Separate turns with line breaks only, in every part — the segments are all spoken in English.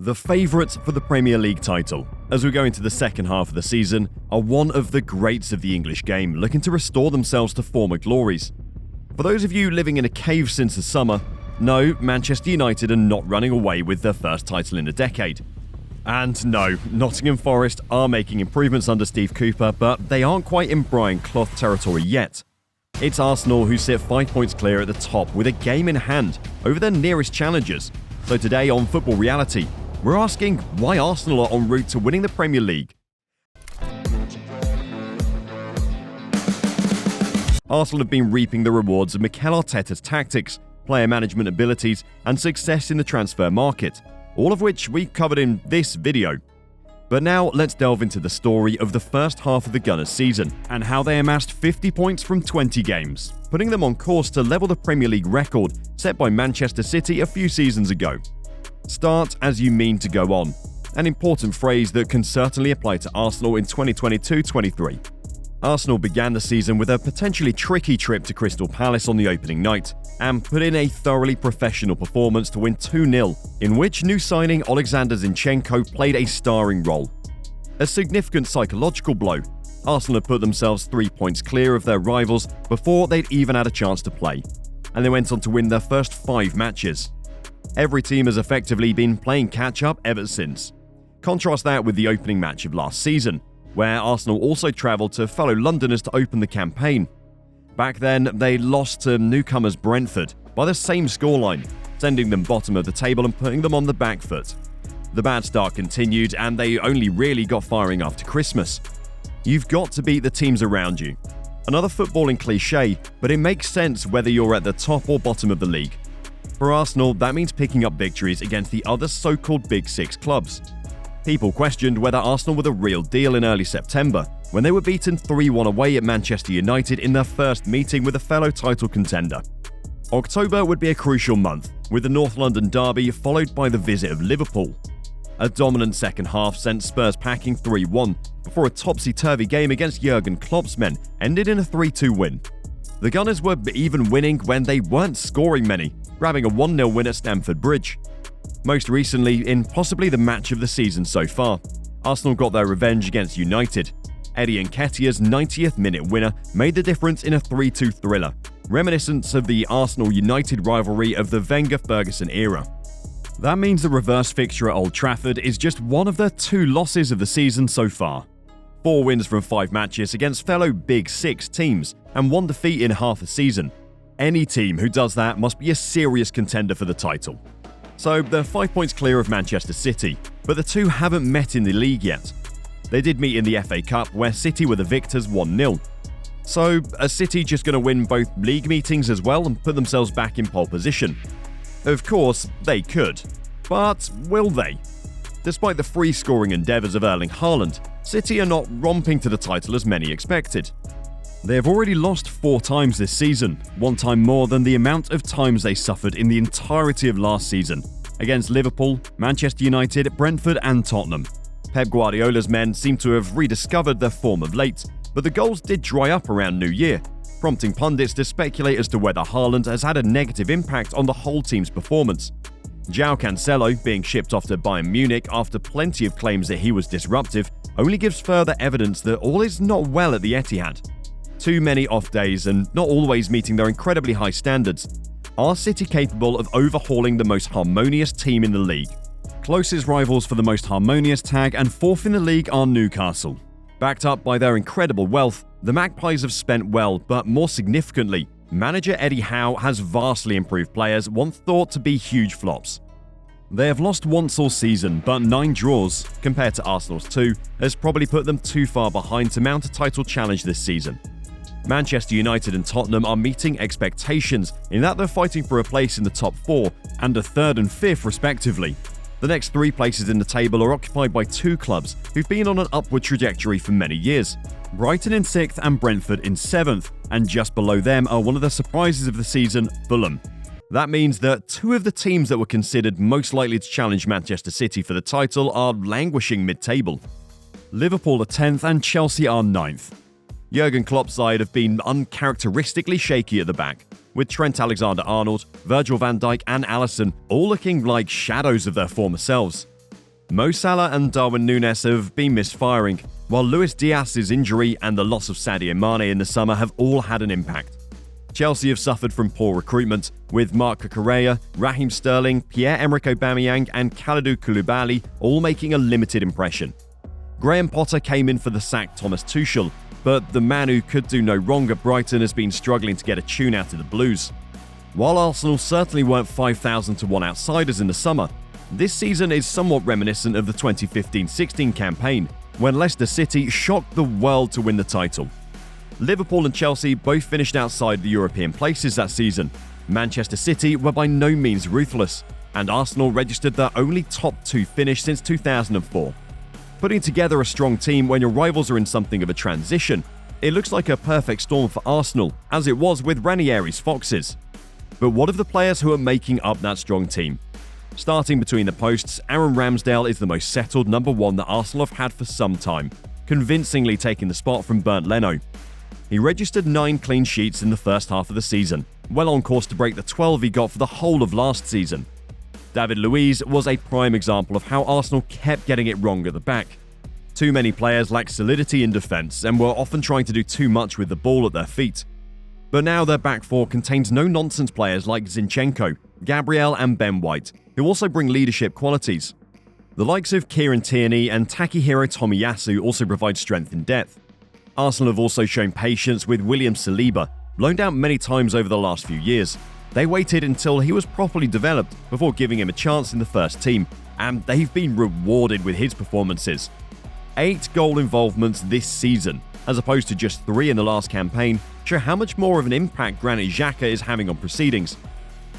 The favourites for the Premier League title, as we go into the second half of the season, are one of the greats of the English game, looking to restore themselves to former glories. For those of you living in a cave since the summer, no, Manchester United are not running away with their first title in a decade. And no, Nottingham Forest are making improvements under Steve Cooper, but they aren't quite in Brian Clough territory yet. It's Arsenal who sit 5 points clear at the top with a game in hand over their nearest challengers. So today on Football Reality, we're asking why Arsenal are en route to winning the Premier League. Arsenal have been reaping the rewards of Mikel Arteta's tactics, player management abilities, and success in the transfer market, all of which we covered in this video. But now let's delve into the story of the first half of the Gunners' season and how they amassed 50 points from 20 games, putting them on course to level the Premier League record set by Manchester City a few seasons ago. Start as you mean to go on, an important phrase that can certainly apply to Arsenal in 2022-23. Arsenal began the season with a potentially tricky trip to Crystal Palace on the opening night and put in a thoroughly professional performance to win 2-0, in which new signing Alexander Zinchenko played a starring role. A significant psychological blow, Arsenal had put themselves 3 points clear of their rivals before they'd even had a chance to play, and they went on to win their first 5 matches. Every team has effectively been playing catch-up ever since. Contrast that with the opening match of last season, where Arsenal also travelled to fellow Londoners to open the campaign. Back then, they lost to newcomers Brentford by the same scoreline, sending them bottom of the table and putting them on the back foot. The bad start continued, and they only really got firing after Christmas. You've got to beat the teams around you. Another footballing cliché, but it makes sense whether you're at the top or bottom of the league. For Arsenal, that means picking up victories against the other so-called Big Six clubs. People questioned whether Arsenal were the real deal in early September, when they were beaten 3-1 away at Manchester United in their first meeting with a fellow title contender. October would be a crucial month, with the North London derby followed by the visit of Liverpool. A dominant second half sent Spurs packing 3-1, before a topsy-turvy game against Jurgen Klopp's men ended in a 3-2 win. The Gunners were even winning when they weren't scoring many, grabbing a 1-0 win at Stamford Bridge. Most recently, in possibly the match of the season so far, Arsenal got their revenge against United. Eddie Nketiah's 90th minute winner made the difference in a 3-2 thriller, reminiscent of the Arsenal-United rivalry of the Wenger-Ferguson era. That means the reverse fixture at Old Trafford is just one of the 2 losses of the season so far. 4 wins from 5 matches against fellow Big Six teams, and 1 defeat in half a season. Any team who does that must be a serious contender for the title. So they're 5 points clear of Manchester City, but the two haven't met in the league yet. They did meet in the FA Cup, where City were the victors 1-0. So are City just going to win both league meetings as well and put themselves back in pole position? Of course, they could. But will they? Despite the free-scoring endeavours of Erling Haaland, City are not romping to the title as many expected. They have already lost 4 times this season, 1 time more than the amount of times they suffered in the entirety of last season, against Liverpool, Manchester United, Brentford and Tottenham. Pep Guardiola's men seem to have rediscovered their form of late, but the goals did dry up around New Year, prompting pundits to speculate as to whether Haaland has had a negative impact on the whole team's performance. João Cancelo, being shipped off to Bayern Munich after plenty of claims that he was disruptive, only gives further evidence that all is not well at the Etihad. Too many off days and not always meeting their incredibly high standards. Are City capable of overhauling the most harmonious team in the league? Closest rivals for the most harmonious tag and 4th in the league are Newcastle. Backed up by their incredible wealth, the Magpies have spent well, but more significantly, manager Eddie Howe has vastly improved players once thought to be huge flops. They have lost once all season, but 9 draws, compared to Arsenal's 2, has probably put them too far behind to mount a title challenge this season. Manchester United and Tottenham are meeting expectations in that they're fighting for a place in the top 4 and a 3rd and 5th respectively. The next 3 places in the table are occupied by 2 clubs who've been on an upward trajectory for many years. Brighton in 6th and Brentford in 7th, and just below them are one of the surprises of the season, Fulham. That means that 2 of the teams that were considered most likely to challenge Manchester City for the title are languishing mid-table. Liverpool are 10th and Chelsea are 9th. Jurgen Klopp's side have been uncharacteristically shaky at the back, with Trent Alexander-Arnold, Virgil van Dijk and Alisson all looking like shadows of their former selves. Mo Salah and Darwin Núñez have been misfiring, while Luis Diaz's injury and the loss of Sadio Mane in the summer have all had an impact. Chelsea have suffered from poor recruitment, with Marc Cucurella, Raheem Sterling, Pierre-Emerick Aubameyang and Kalidou Koulibaly all making a limited impression. Graham Potter came in for the sacked Thomas Tuchel, but the man who could do no wrong at Brighton has been struggling to get a tune out of the Blues. While Arsenal certainly weren't 5,000-1 outsiders in the summer, this season is somewhat reminiscent of the 2015-16 campaign, when Leicester City shocked the world to win the title. Liverpool and Chelsea both finished outside the European places that season. Manchester City were by no means ruthless, and Arsenal registered their only top 2 finish since 2004. Putting together a strong team when your rivals are in something of a transition, it looks like a perfect storm for Arsenal, as it was with Ranieri's Foxes. But what of the players who are making up that strong team? Starting between the posts, Aaron Ramsdale is the most settled number 1 that Arsenal have had for some time, convincingly taking the spot from Bernd Leno. He registered 9 clean sheets in the first half of the season, well on course to break the 12 he got for the whole of last season. David Luiz was a prime example of how Arsenal kept getting it wrong at the back. Too many players lacked solidity in defence and were often trying to do too much with the ball at their feet. But now their back four contains no-nonsense players like Zinchenko, Gabriel and Ben White, who also bring leadership qualities. The likes of Kieran Tierney and Takehiro Tomiyasu also provide strength in depth. Arsenal have also shown patience with William Saliba, loaned out many times over the last few years. They waited until he was properly developed before giving him a chance in the first team, and they've been rewarded with his performances. 8 goal involvements this season, as opposed to just 3 in the last campaign, show how much more of an impact Granit Xhaka is having on proceedings.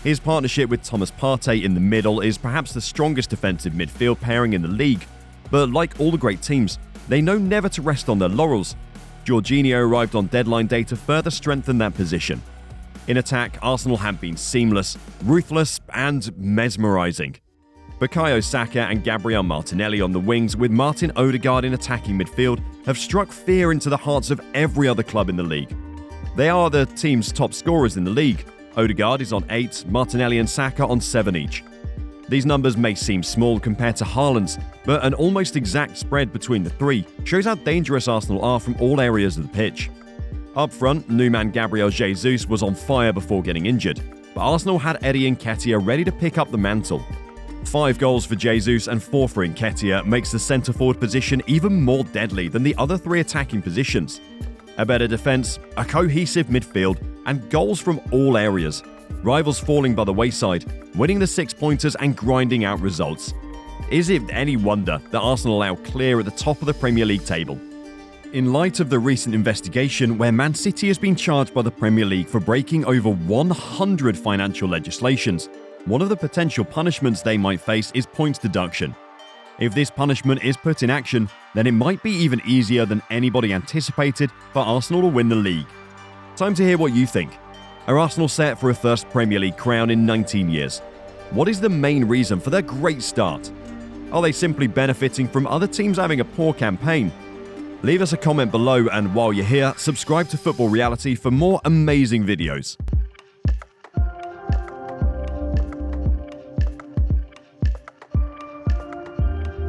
His partnership with Thomas Partey in the middle is perhaps the strongest defensive midfield pairing in the league, but like all the great teams, they know never to rest on their laurels. Jorginho arrived on deadline day to further strengthen that position. In attack, Arsenal have been seamless, ruthless and mesmerising. Bukayo Saka and Gabriel Martinelli on the wings with Martin Odegaard in attacking midfield have struck fear into the hearts of every other club in the league. They are the team's top scorers in the league. Odegaard is on 8, Martinelli and Saka on 7 each. These numbers may seem small compared to Haaland's, but an almost exact spread between the three shows how dangerous Arsenal are from all areas of the pitch. Up front, new man Gabriel Jesus was on fire before getting injured, but Arsenal had Eddie Nketiah ready to pick up the mantle. 5 goals for Jesus and 4 for Nketiah makes the centre-forward position even more deadly than the other 3 attacking positions. A better defence, a cohesive midfield, and goals from all areas. Rivals falling by the wayside, winning the 6-pointers and grinding out results. Is it any wonder that Arsenal are now clear at the top of the Premier League table? In light of the recent investigation where Man City has been charged by the Premier League for breaking over 100 financial legislations, one of the potential punishments they might face is points deduction. If this punishment is put in action, then it might be even easier than anybody anticipated for Arsenal to win the league. Time to hear what you think. Are Arsenal set for a first Premier League crown in 19 years? What is the main reason for their great start? Are they simply benefiting from other teams having a poor campaign? Leave us a comment below, and while you're here, subscribe to Football Reality for more amazing videos.